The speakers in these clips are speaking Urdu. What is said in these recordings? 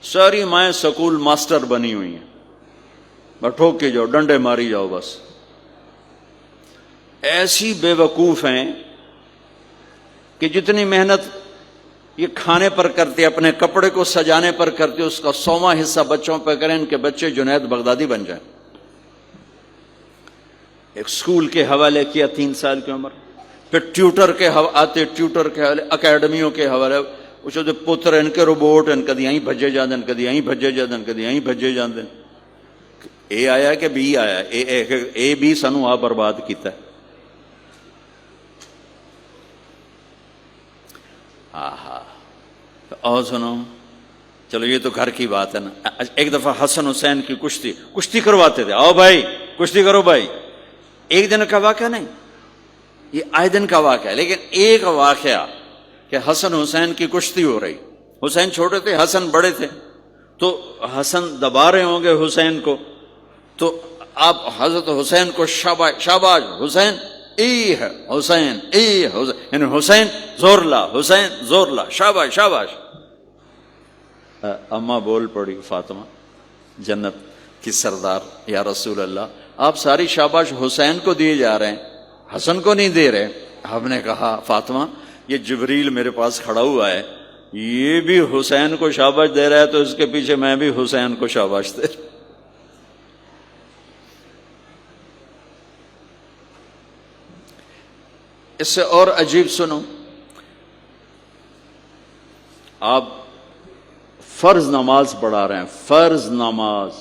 ساری مائیں سکول ماسٹر بنی ہوئی ہیں، بس ٹھوک کے جاؤ، ڈنڈے ماری جاؤ، بس ایسی بے وقوف ہیں کہ جتنی محنت یہ کھانے پر کرتے، اپنے کپڑے کو سجانے پر کرتے، اس کا 100واں حصہ بچوں پہ کریں، ان کے بچے جنید بغدادی بن جائیں۔ ایک سکول کے حوالے کیا 3 سال کی عمر، پھر ٹیوٹر کے آتے، ٹیوٹر کے حوالے، اکیڈمیوں کے حوالے، اس جو پتر ان کے روبوٹ ان کدی یہیں بھجے جاندن، کدی یہیں بھجے جاندن، کدی یہیں بھجے جاندن۔ اے آیا کہ بی آیا، اے بی سنو آ برباد کیتا ہے۔ اور سنو، چلو یہ تو گھر کی بات ہے نا۔ ایک دفعہ حسن حسین کی کشتی کرواتے تھے، آؤ بھائی کشتی کرو بھائی۔ ایک دن کا واقعہ نہیں، یہ آئے دن کا واقعہ ہے، لیکن ایک واقعہ کہ حسن حسین کی کشتی ہو رہی، حسین چھوٹے تھے، حسن بڑے تھے، تو حسن دبا رہے ہوں گے حسین کو، تو آپ حضرت حسین کو شاباش شاباش حسین، ای ہے حسین، ای حسین، یعنی حسین زور لا، حسین زور لا، شاباش شاباش۔ اماں بول پڑی فاطمہ جنت کی سردار، یا رسول اللہ آپ ساری شاباش حسین کو دیے جا رہے ہیں، حسن کو نہیں دے رہے۔ آپ نے کہا فاطمہ یہ جبریل میرے پاس کھڑا ہوا ہے، یہ بھی حسین کو شاباش دے رہا ہے، تو اس کے پیچھے میں بھی حسین کو شاباش دے رہا۔ اس سے اور عجیب سنو، آپ فرض نماز پڑھا رہے ہیں، فرض نماز،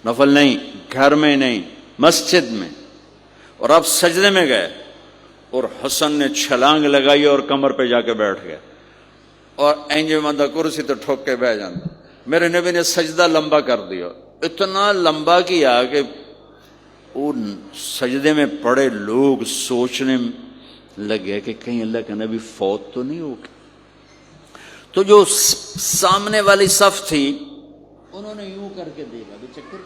نفل نہیں، گھر میں نہیں، مسجد میں، اور آپ سجدے میں گئے اور حسن نے چھلانگ لگائی اور کمر پہ جا کے بیٹھ گئے، اور اینج مندہ کرسی تو ٹھوک کے بیٹھ جانا۔ میرے نبی نے سجدہ لمبا کر دیا، اتنا لمبا کیا کہ ان سجدے میں پڑے لوگ سوچنے لگے کہ کہیں اللہ کا نبی فوت تو نہیں ہو گیا۔ تو جو سامنے والی صف تھی انہوں نے یوں کر کے دیکھا، چکر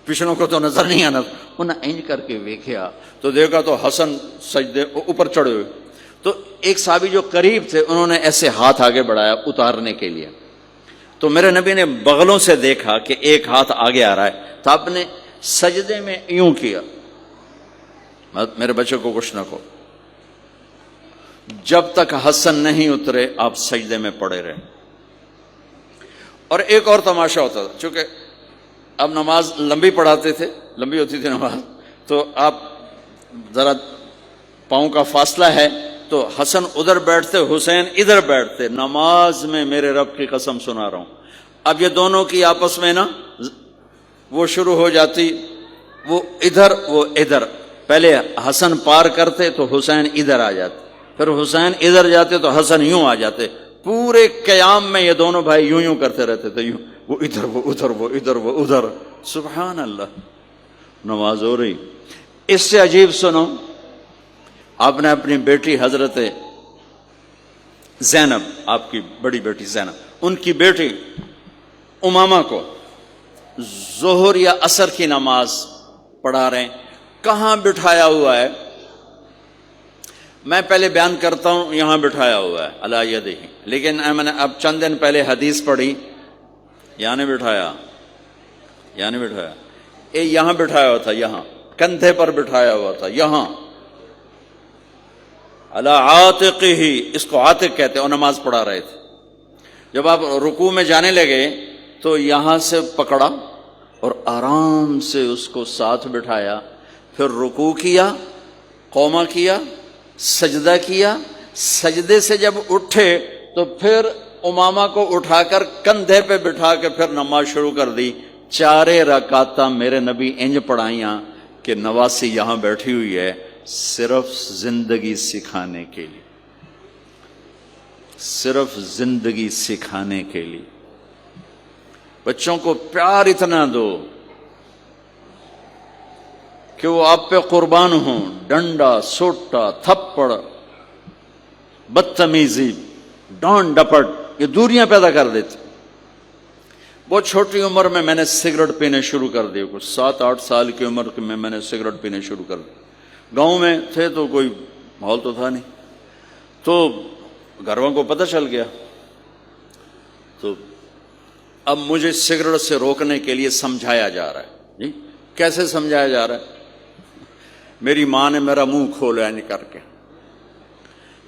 پچھلوں کو تو نظر نہیں آنا، انہوں نے اینج کر کے دیکھا تو دیکھا تو حسن سجدے اوپر چڑھے ہوئے، تو ایک صحابی جو قریب تھے انہوں نے ایسے ہاتھ آگے بڑھایا اتارنے کے لیے، تو میرے نبی نے بغلوں سے دیکھا کہ ایک ہاتھ آگے آ رہا ہے، تو آپ نے سجدے میں یوں کیا، میرے بچے کو کچھ نہ کہو، جب تک حسن نہیں اترے آپ سجدے میں پڑے رہے۔ اور ایک اور تماشا ہوتا تھا، چونکہ اب نماز لمبی پڑھاتے تھے، لمبی ہوتی تھی نماز، تو آپ ذرا پاؤں کا فاصلہ ہے تو حسن ادھر بیٹھتے، حسین ادھر بیٹھتے، نماز میں میرے رب کی قسم سنا رہا ہوں۔ اب یہ دونوں کی آپس میں نا وہ شروع ہو جاتی، وہ ادھر وہ ادھر، پہلے حسن پار کرتے تو حسین ادھر آ جاتے، پھر حسین ادھر جاتے تو حسن یوں آ جاتے، پورے قیام میں یہ دونوں بھائی یوں کرتے رہتے تھے، یوں، وہ ادھر وہ ادھر، وہ ادھر وہ ادھر، سبحان اللہ، نماز ہو رہی۔ اس سے عجیب سنو، آپ نے اپنی بیٹی حضرت زینب، آپ کی بڑی بیٹی زینب، ان کی بیٹی امامہ کو ظہر یا عصر کی نماز پڑھا رہے ہیں، کہاں بٹھایا ہوا ہے؟ میں پہلے بیان کرتا ہوں، یہاں بٹھایا ہوا ہے علی یدہ، لیکن میں نے اب چند دن پہلے حدیث پڑھی، یہاں نہیں بٹھایا، یہاں نہیں بٹھایا، یہاں بٹھایا ہوا تھا، یہاں کندھے پر بٹھایا ہوا تھا، یہاں علی عاتقہ، اس کو عاتق کہتے ہیں، اور نماز پڑھا رہے تھے۔ جب آپ رکوع میں جانے لگے تو یہاں سے پکڑا اور آرام سے اس کو ساتھ بٹھایا، پھر رکوع کیا، قومہ کیا، سجدہ کیا، سجدے سے جب اٹھے تو پھر امامہ کو اٹھا کر کندھے پہ بٹھا کے پھر نماز شروع کر دی۔ 4 رکعتاں میرے نبی انج پڑھائیاں کہ نواسی یہاں بیٹھی ہوئی ہے، صرف زندگی سکھانے کے لیے، صرف زندگی سکھانے کے لیے۔ بچوں کو پیار اتنا دو کہ وہ آپ پہ قربان ہوں، ڈنڈا، سوٹا، تھپڑ، بدتمیزی، ڈانٹ ڈپٹ، یہ دوریاں پیدا کر دیتی۔ بہت چھوٹی عمر میں نے سگریٹ پینے شروع کر دی، کچھ 7-8 سال کی عمر میں نے سگریٹ پینے شروع کر دی۔ گاؤں میں تھے تو کوئی ماحول تو تھا نہیں، تو گھر والوں کو پتہ چل گیا، تو اب مجھے سگریٹ سے روکنے کے لیے سمجھایا جا رہا ہے. جی کیسے سمجھایا جا رہا ہے؟ میری ماں نے میرا منہ کھولا نہیں کر کے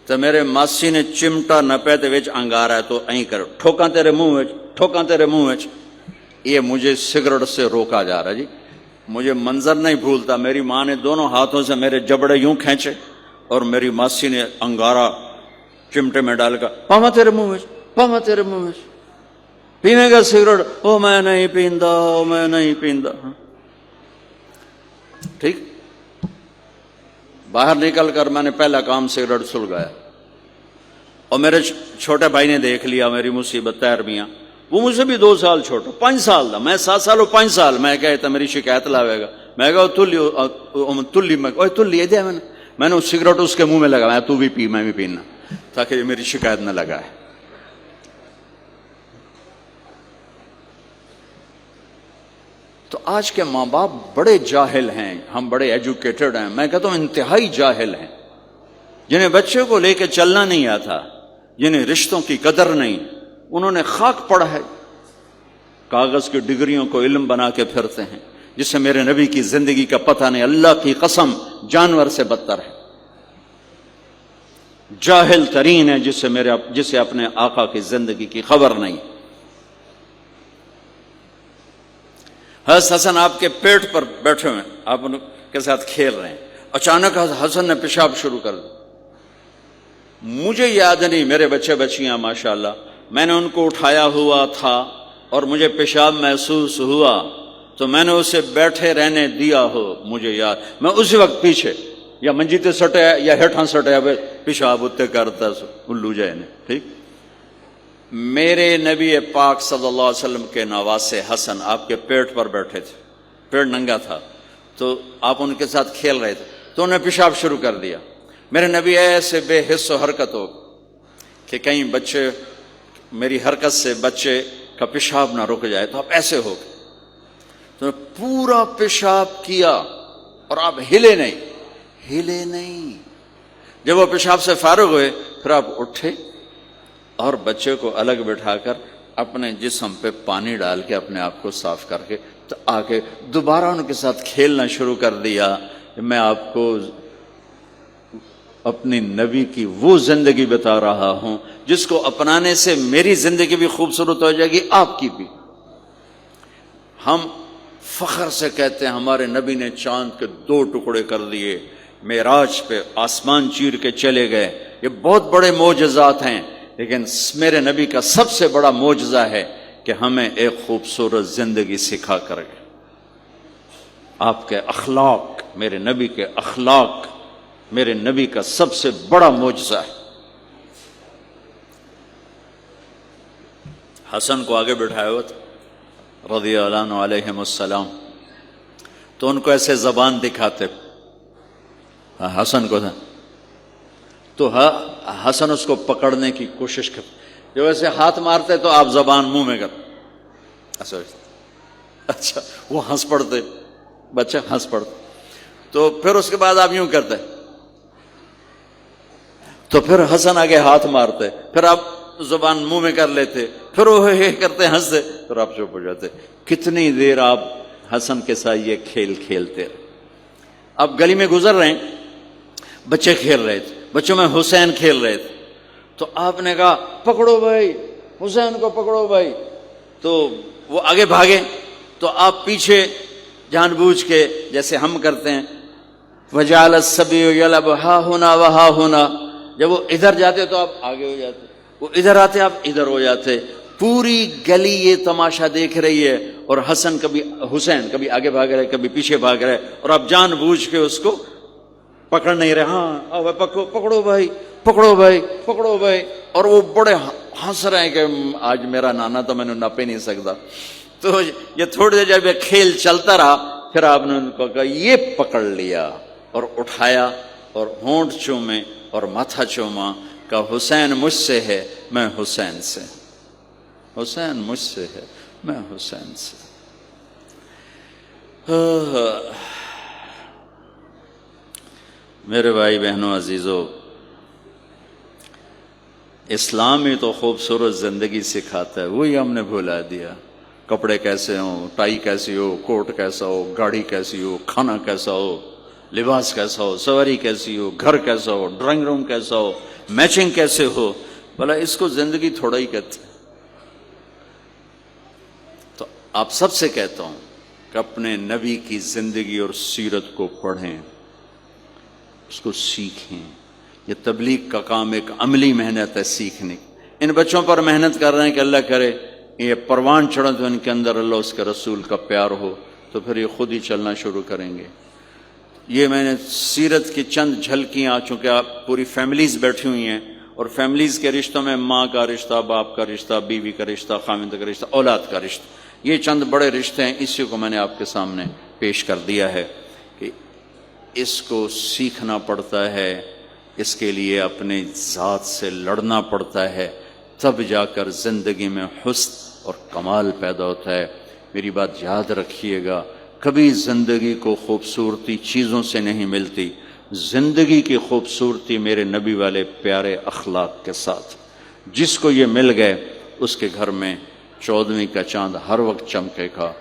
تو میرے ماسی نے چمٹا نپے تے وچ انگارا ہے تو این کرو ٹھوکاں تیرے منہ وچ ٹھوکاں تیرے منہ وچ. یہ مجھے سگریٹ سے روکا جا رہا ہے. جی مجھے منظر نہیں بھولتا، میری ماں نے دونوں ہاتھوں سے میرے جبڑے یوں کھینچے اور میری ماسی نے انگارا چمٹے میں ڈال کر پاما تیرے منہ وچ پاما تیرے منہ وچ پینے گا سگریٹ؟ او میں نہیں پیندا، او میں نہیں پیندا. ٹھیک، باہر نکل کر میں نے پہلا کام سگریٹ سلگایا اور میرے چھوٹے بھائی نے دیکھ لیا میری مصیبت تیر میاں. وہ مجھ سے بھی 2 سال چھوٹا، 5 سال تھا، میں 7 سال اور 5 سال. میں کہتا میری شکایت لاوے گا. میں کہا تلی دیا میں نے سگریٹ اس کے منہ میں لگا، تو بھی پی میں بھی پینا تاکہ یہ میری شکایت نہ لگائے. تو آج کے ماں باپ بڑے جاہل ہیں، ہم بڑے ایجوکیٹڈ ہیں. میں کہتا ہوں انتہائی جاہل ہیں، جنہیں بچے کو لے کے چلنا نہیں آتا، جنہیں رشتوں کی قدر نہیں. انہوں نے خاک پڑھا ہے، کاغذ کی ڈگریوں کو علم بنا کے پھرتے ہیں، جس سے میرے نبی کی زندگی کا پتہ نہیں. اللہ کی قسم جانور سے بدتر ہے، جاہل ترین ہے جسے اپنے آقا کی زندگی کی خبر نہیں. حضرت حسن آپ کے پیٹ پر بیٹھے ہوئے، آپ ان کے ساتھ کھیل رہے ہیں. اچانک حسن نے پیشاب شروع کر دیا. مجھے یاد نہیں، میرے بچے بچیاں ماشاءاللہ، میں نے ان کو اٹھایا ہوا تھا اور مجھے پیشاب محسوس ہوا تو میں نے اسے بیٹھے رہنے دیا ہو. مجھے یاد میں اسی وقت پیچھے یا منجی تے سٹے یا ہیٹھاں سٹے پیشاب اتنے کرتا الو جائے نے. ٹھیک، میرے نبی پاک صلی اللہ علیہ وسلم کے نواسے حسن آپ کے پیٹ پر بیٹھے تھے، پیٹ ننگا تھا تو آپ ان کے ساتھ کھیل رہے تھے تو انہیں پیشاب شروع کر دیا. میرے نبی ایسے بے حس و حرکت ہو کہ کہیں بچے میری حرکت سے بچے کا پیشاب نہ رک جائے، تو آپ ایسے ہو گئے تو پورا پیشاب کیا اور آپ ہلے نہیں. جب وہ پیشاب سے فارغ ہوئے پھر آپ اٹھے اور بچے کو الگ بٹھا کر اپنے جسم پہ پانی ڈال کے اپنے آپ کو صاف کر کے تو آ کے دوبارہ ان کے ساتھ کھیلنا شروع کر دیا. میں آپ کو اپنی نبی کی وہ زندگی بتا رہا ہوں جس کو اپنانے سے میری زندگی بھی خوبصورت ہو جائے گی، آپ کی بھی. ہم فخر سے کہتے ہیں ہمارے نبی نے چاند کے 2 ٹکڑے کر دیے، معراج پہ آسمان چیر کے چلے گئے. یہ بہت بڑے معجزات ہیں، لیکن میرے نبی کا سب سے بڑا معجزہ ہے کہ ہمیں ایک خوبصورت زندگی سکھا کر گئے. آپ کے اخلاق، میرے نبی کے اخلاق میرے نبی کا سب سے بڑا معجزہ ہے. حسن کو آگے بٹھایا ہوا تھا رضی اللہ عنہ علیہم السلام، تو ان کو ایسے زبان دکھاتے حسن کو تھا تو حسن اس کو پکڑنے کی کوشش کرتے، جو ایسے ہاتھ مارتے تو آپ زبان منہ میں کرتے. اچھا وہ ہنس پڑتے، بچہ ہنس پڑتے. تو پھر اس کے بعد آپ یوں کرتے تو پھر حسن آگے ہاتھ مارتے، پھر آپ زبان منہ میں کر لیتے، پھر وہ کرتے ہنستے، پھر آپ چپ ہو جاتے. کتنی دیر آپ حسن کے ساتھ یہ کھیل کھیلتے. آپ گلی میں گزر رہے ہیں، بچے کھیل رہے تھے، بچوں میں حسین کھیل رہے تھے تو آپ نے کہا پکڑو بھائی حسین کو پکڑو بھائی. تو وہ آگے بھاگے تو آپ پیچھے جان بوجھ کے جیسے ہم کرتے ہیں وَجَعَلَ الصَّبِيُّ يَلْعَبُ هَا هُنَا وَهَا هُنَا، جب وہ ادھر جاتے تو آپ آگے ہو جاتے، وہ ادھر آتے آپ ادھر ہو جاتے. پوری گلی یہ تماشا دیکھ رہی ہے اور حسن حسین کبھی آگے بھاگ رہے کبھی پیچھے بھاگ رہے اور آپ جان بوجھ کے اس کو پکڑ نہیں رہے. ہاں پکڑو بھائی پکڑو بھائی پکڑو بھائی. اور وہ بڑے ہنس رہے ہیں کہ آج میرا نانا تو میں نے نپ ہی نہیں سکتا. تو یہ تھوڑی دیر جب یہ کھیل چلتا رہا پھر آپ نے ان کو کہا یہ پکڑ لیا اور اٹھایا اور ہونٹ چومے اور ماتھا چوما، کہ حسین مجھ سے ہے میں حسین سے، حسین مجھ سے ہے میں حسین سے. میرے بھائی بہنوں عزیزو، اسلام ہی تو خوبصورت زندگی سکھاتا ہے، وہی ہم نے بھلا دیا۔ کپڑے کیسے ہوں، ٹائی کیسی ہو، کوٹ کیسا ہو، گاڑی کیسی ہو، کھانا کیسا ہو، لباس کیسا ہو، سواری کیسی ہو، گھر کیسا ہو، ڈرائنگ روم کیسا ہو، میچنگ کیسے ہو، بھلا اس کو زندگی تھوڑا ہی کہتے ہیں۔ تو آپ سب سے کہتا ہوں کہ اپنے نبی کی زندگی اور سیرت کو پڑھیں، اس کو سیکھیں۔ یہ تبلیغ کا کام ایک عملی محنت ہے، سیکھنے کی۔ ان بچوں پر محنت کر رہے ہیں کہ اللہ کرے یہ پروان چڑھے تو ان کے اندر اللہ اس کے رسول کا پیار ہو، تو پھر یہ خود ہی چلنا شروع کریں گے۔ یہ میں نے سیرت کی چند جھلکیاں، چونکہ آپ پوری فیملیز بیٹھی ہوئی ہیں، اور فیملیز کے رشتوں میں ماں کا رشتہ، باپ کا رشتہ، بیوی کا رشتہ، خاوند کا رشتہ، اولاد کا رشتہ، یہ چند بڑے رشتے ہیں، اسی کو میں نے آپ کے سامنے پیش کر دیا ہے کہ اس کو سیکھنا پڑتا ہے، اس کے لیے اپنے ذات سے لڑنا پڑتا ہے، تب جا کر زندگی میں حسن اور کمال پیدا ہوتا ہے۔ میری بات یاد رکھیے گا، کبھی زندگی کو خوبصورتی چیزوں سے نہیں ملتی، زندگی کی خوبصورتی میرے نبی والے پیارے اخلاق کے ساتھ۔ جس کو یہ مل گئے اس کے گھر میں 14ویں کا چاند ہر وقت چمکے گا۔